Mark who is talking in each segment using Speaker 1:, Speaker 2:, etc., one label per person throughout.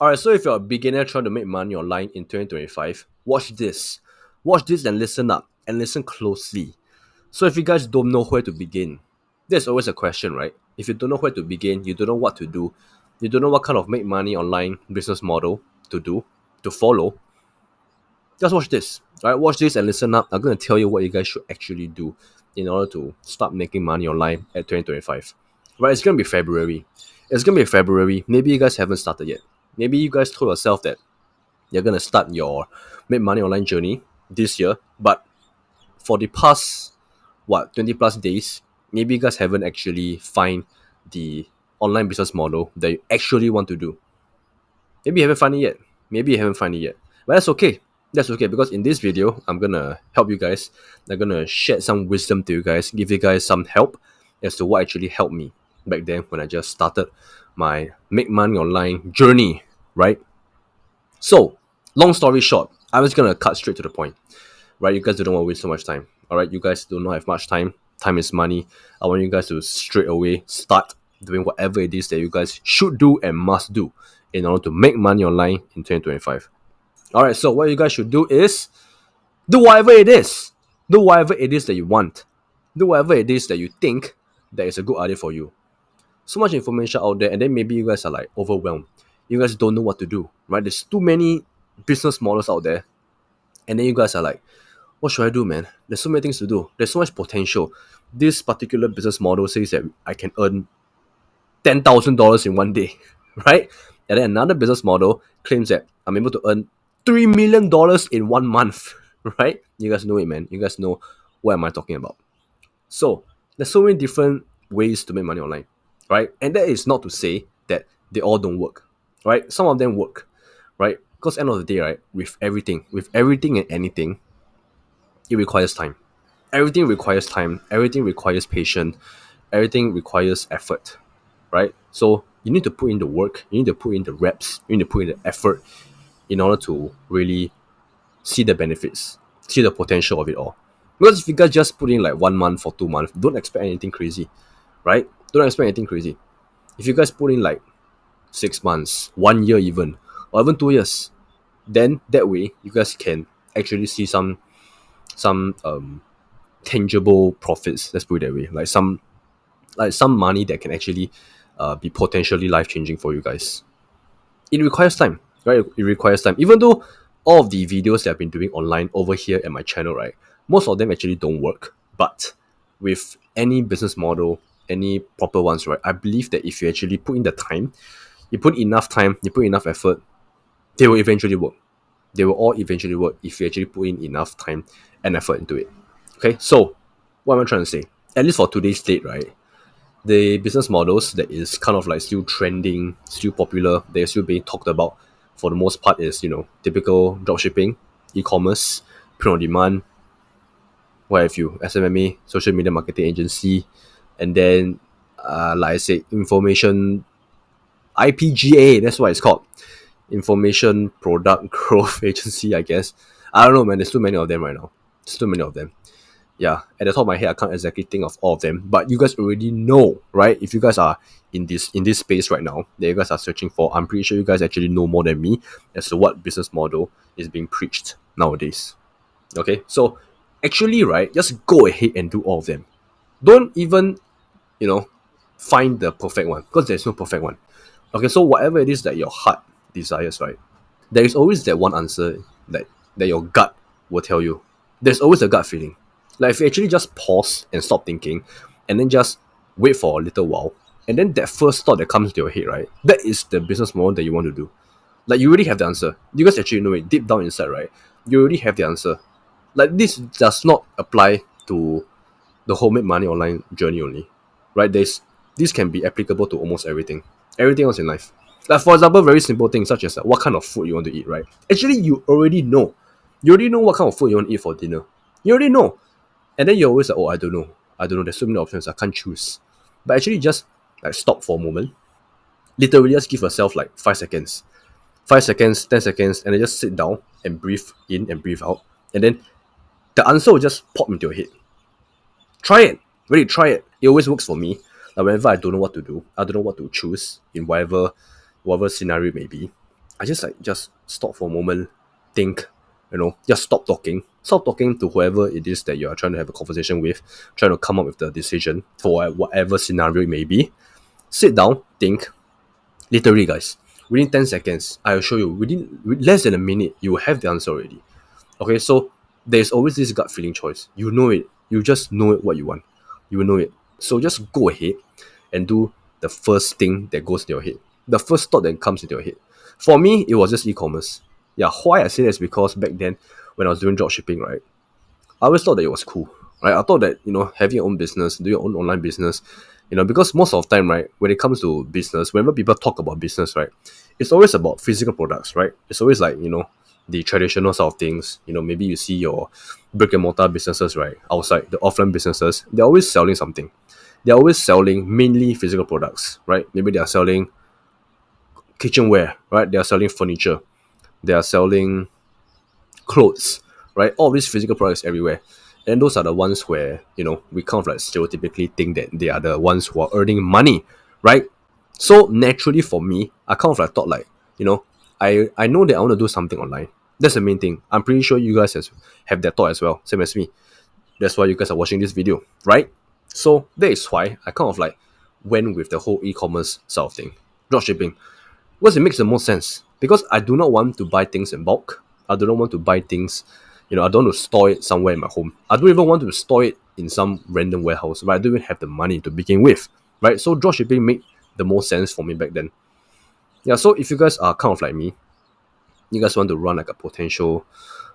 Speaker 1: Alright, so if you're a beginner trying to make money online in 2025, watch this. Watch this and listen up and listen closely. So if you guys don't know where to begin, there's always a question, right? If you don't know where to begin, you don't know what to do, you don't know what kind of make money online business model to do, to follow, just watch this. Alright, watch this and listen up. I'm gonna tell you what you guys should actually do in order to start making money online at 2025. Right, it's gonna be February. It's gonna be February. Maybe you guys haven't started yet. Maybe you guys told yourself that you're gonna start your make money online journey this year, but for the past 20 plus days, maybe you guys haven't actually find the online business model that you actually want to do. Maybe you haven't found it yet. Maybe you haven't found it yet. But that's okay. That's okay, because in this video, I'm gonna help you guys. I'm gonna shed some wisdom to you guys, give you guys some help as to what actually helped me back then when I just started my make money online journey, right? So, long story short, I'm just gonna cut straight to the point, right? You guys don't want to waste so much time, all right? You guys do not have much time. Time is money. I want you guys to straight away start doing whatever it is that you guys should do and must do in order to make money online in 2025. All right, so what you guys should do is do whatever it is. Do whatever it is that you want. Do whatever it is that you think that is a good idea for you. So much information out there, and then maybe you guys are like overwhelmed. You guys don't know what to do, right? There's too many business models out there, and then you guys are like, what should I do, man? There's so many things to do. There's so much potential. This particular business model says that I can earn $10,000 in one day, right? And then another business model claims that I'm able to earn $3 million in 1 month, right? You guys know it, man. You guys know what am I talking about. So there's so many different ways to make money online, right? And that is not to say that they all don't work, right? Some of them work, right? Because end of the day, right, with everything and anything, it requires time. Everything requires time. Everything requires patience. Everything requires effort, right? So you need to put in the work. You need to put in the reps. You need to put in the effort in order to really see the benefits, see the potential of it all. Because if you guys just put in like 1 month or 2 months, don't expect anything crazy, right? Don't expect anything crazy. If you guys put in like 6 months, 1 year even, or even 2 years, then that way you guys can actually see some tangible profits. Let's put it that way, like some money that can actually be potentially life changing for you guys. It requires time, right? It requires time. Even though all of the videos that I've been doing online over here at my channel, right, most of them actually don't work. But with any business model, any proper ones, right, I believe that if you actually put in the time, you put enough time, you put enough effort, they will eventually work. They will all eventually work if you actually put in enough time and effort into it. Okay, so what am I trying to say? At least for today's date, right? The business models that is kind of like still trending, still popular, they're still being talked about for the most part is, typical dropshipping, e-commerce, print on demand, what have you, SMMA, social media marketing agency, and then, like I said, information, IPGA, that's what it's called. Information Product Growth Agency, I guess. I don't know, man. There's too many of them right now. There's too many of them. Yeah, at the top of my head, I can't exactly think of all of them, but you guys already know, right? If you guys are in this space right now that you guys are searching for, I'm pretty sure you guys actually know more than me as to what business model is being preached nowadays. Okay, so actually, right, just go ahead and do all of them. Don't even, you know, find the perfect one, because there's no perfect one. Okay, so whatever it is that your heart desires, right, there is always that one answer that your gut will tell you. There's always a gut feeling. Like if you actually just pause and stop thinking, and then just wait for a little while, and then that first thought that comes to your head, right, that is the business model that you want to do. Like you already have the answer. You guys actually know it deep down inside, right? You already have the answer. Like this does not apply to the homemade money online journey only, right? This can be applicable to almost everything else in life. Like for example, very simple things such as what kind of food you want to eat, right? Actually, you already know. You already know what kind of food you want to eat for dinner. You already know. And then you're always like, oh, I don't know. I don't know. There's so many options. I can't choose. But actually, just like stop for a moment. Literally, just give yourself like 5 seconds, 5 seconds, 10 seconds, and then just sit down and breathe in and breathe out. And then the answer will just pop into your head. Try it. Really, try it. It always works for me. Like whenever I don't know what to do, I don't know what to choose in whatever scenario it may be, I just stop for a moment, think, just stop talking to whoever it is that you are trying to have a conversation with, trying to come up with the decision for whatever scenario it may be. Sit down, think. Literally, guys, within 10 seconds, I'll show you. Within less than a minute, you will have the answer already. Okay, so there's always this gut feeling choice. You know it. You just know it what you want. You will know it. So just go ahead and do the first thing that goes in your head. The first thought that comes into your head. For me, it was just e-commerce. Yeah, why I say that is because back then when I was doing dropshipping, right, I always thought that it was cool. Right? I thought that, having your own business, do your own online business, because most of the time, right, when it comes to business, whenever people talk about business, right, it's always about physical products, right? It's always like, the traditional sort of things. Maybe you see your brick and mortar businesses, right, outside the offline businesses, they're always selling something. They're always selling mainly physical products, right? Maybe they are selling kitchenware, right? They are selling furniture. They are selling clothes, right? All these physical products everywhere. And those are the ones where, we kind of like stereotypically think that they are the ones who are earning money, right? So naturally for me, I kind of like thought like, I know that I want to do something online. That's the main thing. I'm pretty sure you guys have that thought as well, same as me. That's why you guys are watching this video, right? So that is why I kind of like went with the whole e-commerce sort of thing, dropshipping. Because it makes the most sense. Because I do not want to buy things in bulk. I do not want to buy things, I don't want to store it somewhere in my home. I don't even want to store it in some random warehouse, but I don't even have the money to begin with, right? So dropshipping made the most sense for me back then. Yeah, so if you guys are kind of like me, you guys want to run like a potential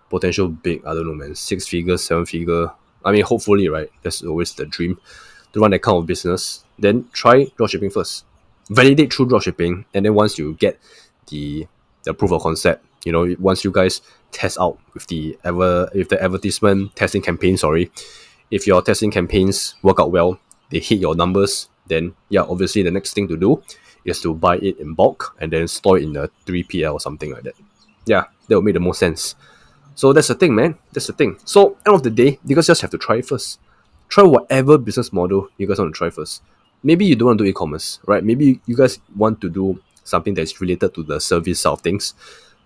Speaker 1: big, I don't know, man, 6 figure, 7 figure. I mean, hopefully, right? That's always the dream to run that kind of business. Then try dropshipping first. Validate through dropshipping, and then once you get the proof of concept, once you guys test out with the advertisement testing campaign, sorry, if your testing campaigns work out well, they hit your numbers, then yeah, obviously the next thing to do is to buy it in bulk and then store it in a 3PL or something like that. Yeah, that would make the most sense. So that's the thing, man. That's the thing. So end of the day, you guys just have to try it first. Try whatever business model you guys want to try first. Maybe you don't want to do e-commerce, right? Maybe you guys want to do something that's related to the service side of things.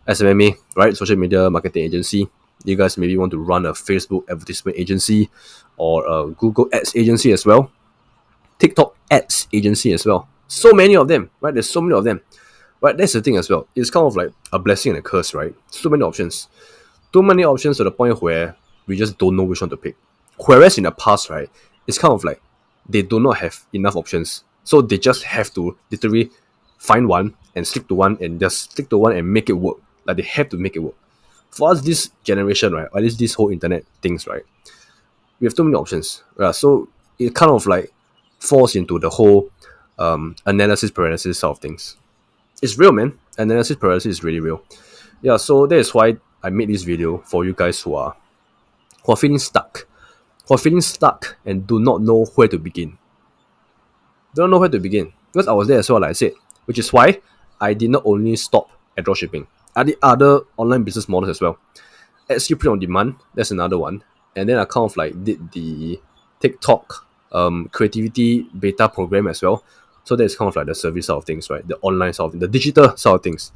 Speaker 1: SMMA, right? Social media marketing agency. You guys maybe want to run a Facebook advertisement agency or a Google Ads agency as well. TikTok Ads agency as well. So many of them, right? There's so many of them. Right, that's the thing as well. It's kind of like a blessing and a curse, right? So many options. Too many options to the point where we just don't know which one to pick. Whereas in the past, right, it's kind of like they do not have enough options. So they just have to literally find one and stick to one and just stick to one and make it work. Like they have to make it work. For us, this generation, right, or at least this whole internet things, right, we have too many options. So it kind of like falls into the whole analysis paralysis sort of things. It's real, man. Analysis paralysis is really real. Yeah, so that is why I made this video for you guys who are feeling stuck. Who are feeling stuck and do not know where to begin. Don't know where to begin. Because I was there as well, like I said. Which is why I did not only stop at dropshipping. I did other online business models as well. Ads you print on demand, that's another one. And then I kind of like did the TikTok creativity beta program as well. So that's kind of like the service side of things, right? The online side of things, the digital side of things,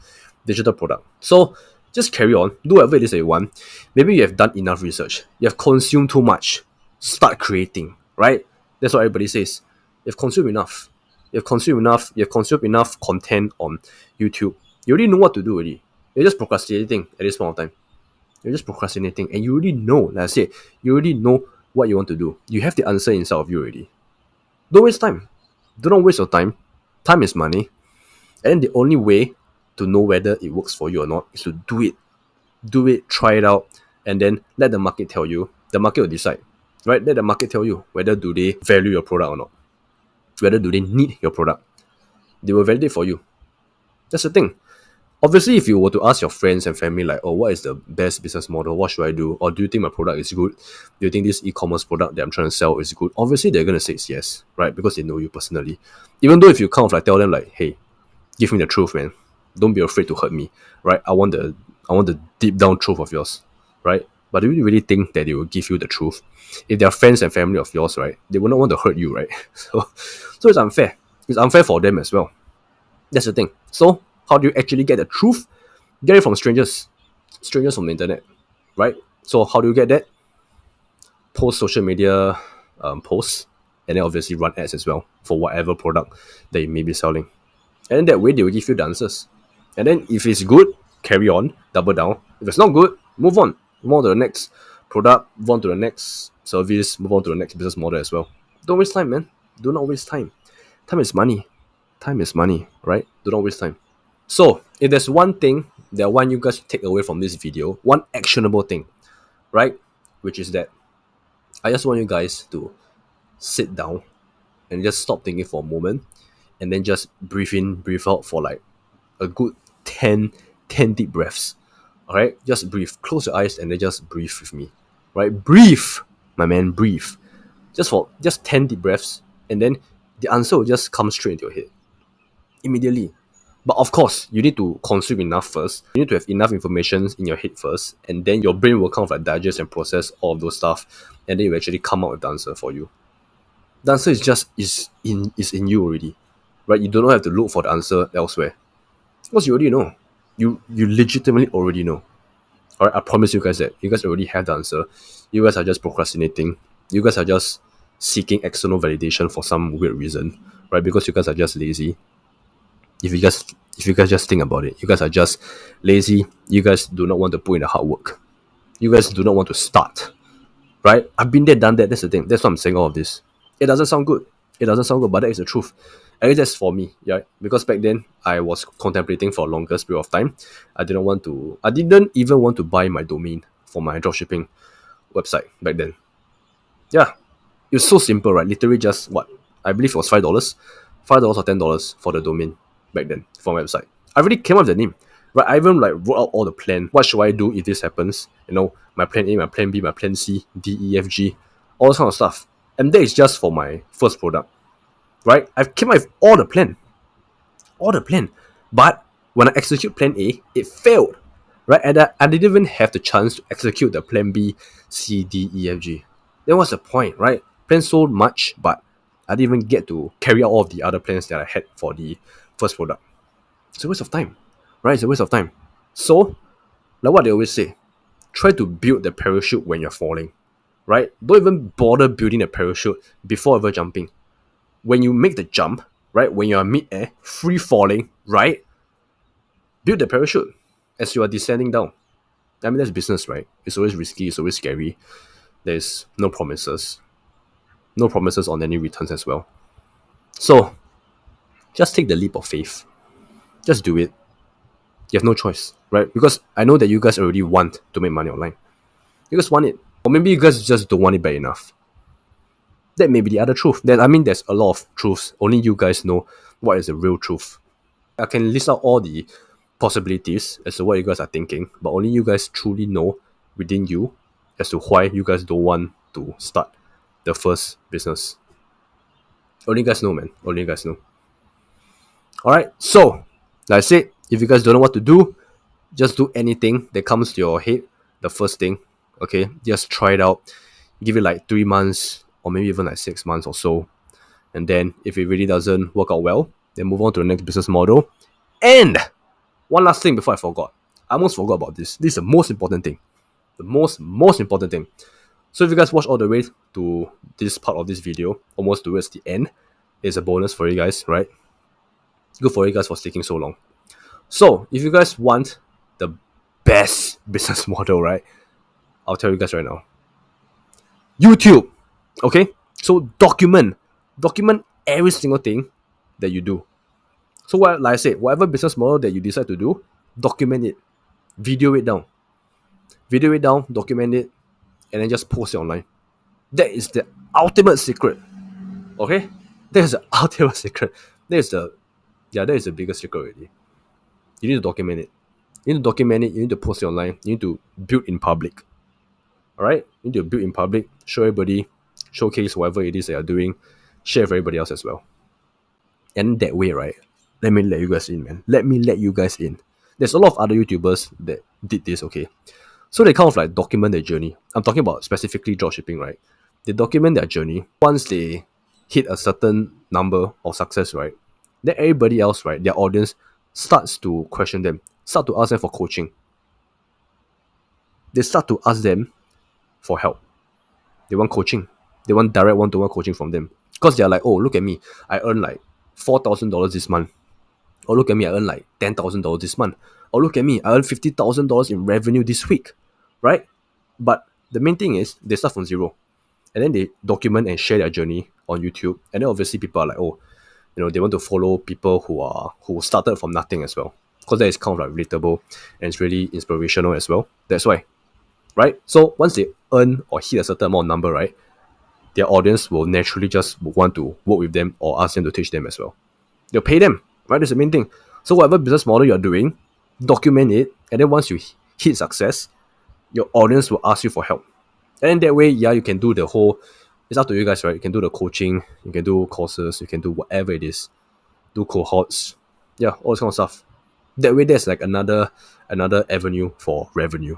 Speaker 1: digital product. So just carry on, do whatever it is that you want. Maybe you have done enough research, you have consumed too much, start creating, right? That's what everybody says. You've consumed enough. You've consumed enough content on YouTube. You already know what to do already. You're just procrastinating at this point of time. You're just procrastinating, and you already know, like I said, you already know what you want to do. You have the answer inside of you already. Don't waste time. Do not waste your time. Time is money. And the only way to know whether it works for you or not is to do it. Do it, try it out, and then let the market tell you. The market will decide. Right? Let the market tell you whether do they value your product or not. Whether do they need your product. They will validate for you. That's the thing. Obviously, if you were to ask your friends and family like, oh, what is the best business model? What should I do? Or do you think my product is good? Do you think this e-commerce product that I'm trying to sell is good? Obviously, they're going to say yes, right? Because they know you personally. Even though if you kind of like tell them like, hey, give me the truth, man. Don't be afraid to hurt me, right? I want the deep down truth of yours, right? But do you really think that they will give you the truth? If they're friends and family of yours, right? They will not want to hurt you, right? So it's unfair. It's unfair for them as well. That's the thing. So how do you actually get the truth? Get it from strangers. Strangers from the internet, right? So how do you get that? Post social media posts, and then obviously run ads as well for whatever product that you may be selling. And then that way they will give you the answers. And then if it's good, carry on, double down. If it's not good, move on. Move on to the next product, move on to the next service, move on to the next business model as well. Don't waste time, man. Do not waste time. Time is money. Time is money, right? Do not waste time. So, if there's one thing that I want you guys to take away from this video, one actionable thing, right? Which is that I just want you guys to sit down and just stop thinking for a moment and then just breathe in, breathe out for like a good 10 deep breaths. All right, just breathe. Close your eyes and then just breathe with me. Right, breathe, my man, breathe. Just 10 deep breaths, and then the answer will just come straight into your head immediately. But of course, you need to consume enough first. You need to have enough information in your head first, and then your brain will kind of like digest and process all of those stuff, and then you actually come out with the answer for you. The answer is in you already, right? You do not have to look for the answer elsewhere. Because you already know. You legitimately already know. Alright, I promise you guys that. You guys already have the answer. You guys are just procrastinating. You guys are just seeking external validation for some weird reason. Right? Because you guys are just lazy. If you guys just think about it, you guys are just lazy. You guys do not want to put in the hard work. You guys do not want to start. Right? I've been there, done that. That's the thing. That's why I'm saying all of this. It doesn't sound good. It doesn't sound good, but that is the truth. At least that's for me, yeah. Because back then I was contemplating for a longest period of time. I didn't even want to buy my domain for my dropshipping website back then. Yeah. It was so simple, right? Literally just what? I believe it was $5. $5 or $10 for the domain back then for my website. I already came up with the name. Right? I even like wrote out all the plan. What should I do if this happens? You know, my plan A, my plan B, my plan C, D, E, F, G, all this kind of stuff. And that is just for my first product. Right? I've came up with all the plan. But when I execute plan A, it failed. Right? And I didn't even have the chance to execute the plan B, C, D, E, F, G. Then what's the point, right? Plan so much, but I didn't even get to carry out all of the other plans that I had for the first product. It's a waste of time. Right? It's a waste of time. So, like what they always say, try to build the parachute when you're falling. Right? Don't even bother building a parachute before ever jumping. When you make the jump, right, when you're mid-air, free falling, right, build the parachute as you are descending down. I mean, that's business, right? It's always risky, it's always scary. There's no promises. No promises on any returns as well. So, just take the leap of faith. Just do it. You have no choice, right? Because I know that you guys already want to make money online. You guys want it. Or maybe you guys just don't want it bad enough. That may be the other truth. Then I mean, there's a lot of truths. Only you guys know what is the real truth. I can list out all the possibilities as to what you guys are thinking, but only you guys truly know within you as to why you guys don't want to start the first business. Only you guys know, man. Only you guys know. Alright, so, like I said, if you guys don't know what to do, just do anything that comes to your head, the first thing, okay? Just try it out. Give it like 3 months, or maybe even like 6 months or so. And then if it really doesn't work out well, then move on to the next business model. And one last thing before I forgot. I almost forgot about this. This is the most important thing. The most important thing. So if you guys watch all the way to this part of this video, almost towards the end, it's a bonus for you guys, right? Good for you guys for sticking so long. So if you guys want the best business model, right? I'll tell you guys right now. YouTube. Okay? So document every single thing that you do. So what, like I said, whatever business model that you decide to do, document it. Video it down, document it, and then just post it online. That is the ultimate secret. Okay? That is the ultimate secret. That is the biggest secret already. You need to document it. You need to post it online. You need to build in public. Alright? You need to build in public, show everybody, showcase whatever it is that you're doing, share with everybody else as well. And that way, right? Let me let you guys in, man. Let me let you guys in. There's a lot of other YouTubers that did this, okay? So they kind of like document their journey. I'm talking about specifically dropshipping, right? They document their journey. Once they hit a certain number of success, right? Then everybody else, right, their audience starts to question them. start to ask them for coaching. They start to ask them for help. They want coaching. They want direct one-to-one coaching from them. Because they're like, oh, look at me. I earn like $4,000 this month. Or look at me, I earn like $10,000 this month. Or look at me, I earn $50,000 in revenue this week. Right? But the main thing is they start from zero. And then they document and share their journey on YouTube. And then obviously people are like, oh, they want to follow people who started from nothing as well. Because that is kind of like relatable and it's really inspirational as well. That's why. Right? So once they earn or hit a certain amount of number, right, their audience will naturally just want to work with them or ask them to teach them as well. They'll pay them, right? That's the main thing. So whatever business model you're doing, document it, and then once you hit success, your audience will ask you for help. And then that way, yeah, you can do the whole, it's up to you guys, right? You can do the coaching, you can do courses, you can do whatever it is, do cohorts, yeah, all this kind of stuff. That way, there's like another avenue for revenue.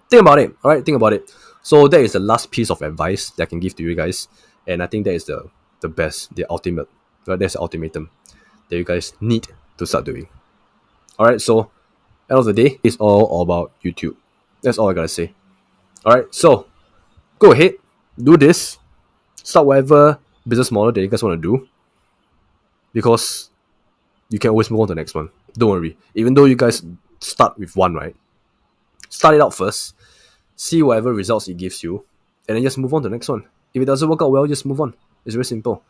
Speaker 1: Think about it, all right? Think about it. So that is the last piece of advice that I can give to you guys, and I think that is the best, the ultimate, right? That's the ultimatum that you guys need to start doing. All right, so end of the day, it's all about YouTube. That's all I gotta say. All right, so go ahead, do this, start whatever business model that you guys want to do, because you can always move on to the next one. Don't worry. Even though you guys start with one, right? Start it out first, see whatever results it gives you, and then just move on to the next one. If it doesn't work out well, just move on. It's very simple,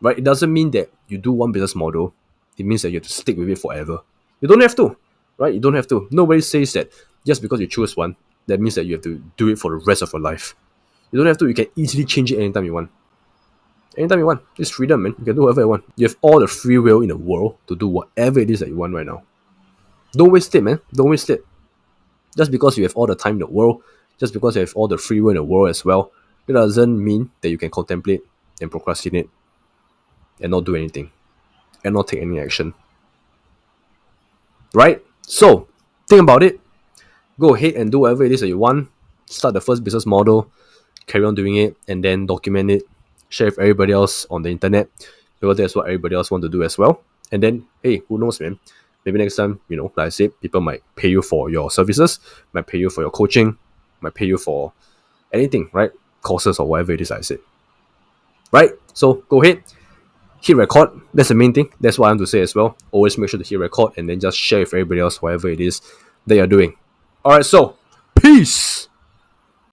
Speaker 1: right? It doesn't mean that you do one business model, it means that you have to stick with it forever. You don't have to, right? You don't have to. Nobody says that just because you choose one, that means that you have to do it for the rest of your life. You don't have to. You can easily change it anytime you want. Anytime you want. It's freedom, man. You can do whatever you want. You have all the free will in the world to do whatever it is that you want right now. Don't waste it, man. Don't waste it. Just because you have all the time in the world, just because you have all the free will in the world as well, it doesn't mean that you can contemplate and procrastinate and not do anything and not take any action. Right? So, think about it. Go ahead and do whatever it is that you want. Start the first business model, carry on doing it, and then document it, share with everybody else on the internet, because that's what everybody else want to do as well. And then, hey, who knows, man? Maybe next time, like I said, people might pay you for your services, might pay you for your coaching, might pay you for anything, right? Courses or whatever it is I said. Right? So go ahead, hit record. That's the main thing. That's what I want to say as well. Always make sure to hit record and then just share with everybody else whatever it is that you're doing. Alright, so peace.